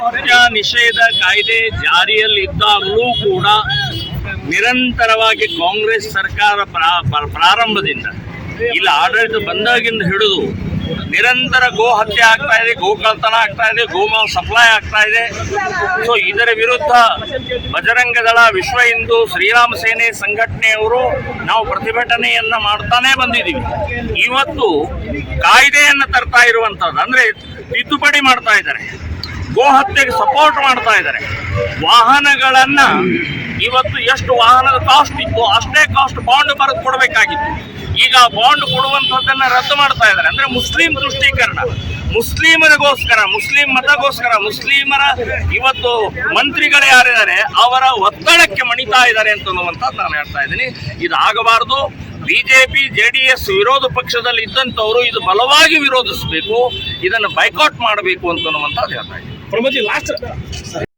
ಮದ್ಯ ನಿಷೇಧ ಕಾಯ್ದೆ ಜಾರಿಯಲ್ಲಿದ್ದಾಗಲೂ ಕೂಡ ನಿರಂತರವಾಗಿ ಕಾಂಗ್ರೆಸ್ ಸರ್ಕಾರ ಪ್ರಾರಂಭದಿಂದ ಇಲ್ಲಿ ಆಡಳಿತ ಬಂದಾಗಿಂದ ಹಿಡಿದು ನಿರಂತರ ಗೋ ಹತ್ಯೆ ಆಗ್ತಾ ಇದೆ, ಗೋಕಳ್ತನ ಆಗ್ತಾ ಇದೆ, ಗೋಮಾಂಸ ಸಪ್ಲೈ ಆಗ್ತಾ ಇದೆ. ಸೊ ಇದರ ವಿರುದ್ಧ ಬಜರಂಗ ದಳ, ವಿಶ್ವ ಹಿಂದೂ, ಶ್ರೀರಾಮ ಸೇನೆ ಸಂಘಟನೆಯವರು ನಾವು ಪ್ರತಿಭಟನೆಯನ್ನ ಮಾಡ್ತಾನೆ ಬಂದಿದ್ದೀವಿ. ಇವತ್ತು ಕಾಯ್ದೆಯನ್ನು ತರ್ತಾ ಇರುವಂತದ್ದು ಅಂದ್ರೆ ತಿದ್ದುಪಡಿ ಮಾಡ್ತಾ ಇದ್ದಾರೆ, ಗೋ ಹತ್ಯೆಗೆ ಸಪೋರ್ಟ್ ಮಾಡ್ತಾ ಇದ್ದಾರೆ. ವಾಹನಗಳನ್ನ ಇವತ್ತು ಎಷ್ಟು ವಾಹನದ ಕಾಸ್ಟ್ ಇತ್ತು ಅಷ್ಟೇ ಕಾಸ್ಟ್ ಬಾಂಡ್ ಬರೆದು ಕೊಡಬೇಕಾಗಿತ್ತು. ಈಗ ಬಾಂಡ್ ಕೊಡುವಂಥದ್ದನ್ನ ರದ್ದು ಮಾಡ್ತಾ ಇದ್ದಾರೆ. ಅಂದ್ರೆ ಮುಸ್ಲಿಂ ದೃಷ್ಟೀಕರಣ, ಮುಸ್ಲಿಮರಿಗೋಸ್ಕರ, ಮುಸ್ಲಿಂ ಮತಗೋಸ್ಕರ, ಮುಸ್ಲಿಮರ ಇವತ್ತು ಮಂತ್ರಿಗಳು ಯಾರಿದ್ದಾರೆ ಅವರ ಒತ್ತಡಕ್ಕೆ ಮಣಿತಾ ಇದ್ದಾರೆ ಅಂತನ್ನುವಂಥದ್ದು ನಾನು ಹೇಳ್ತಾ ಇದ್ದೀನಿ. ಇದಾಗಬಾರದು. ಬಿಜೆಪಿ JDS ವಿರೋಧ ಪಕ್ಷದಲ್ಲಿ ಇದ್ದಂಥವರು ಇದು ಬಲವಾಗಿ ವಿರೋಧಿಸಬೇಕು, ಇದನ್ನು ಬೈಕಾಟ್ ಮಾಡಬೇಕು ಅಂತನ್ನುವಂಥದ್ದು ಹೇಳ್ತಾ ಇದ್ದೀನಿ.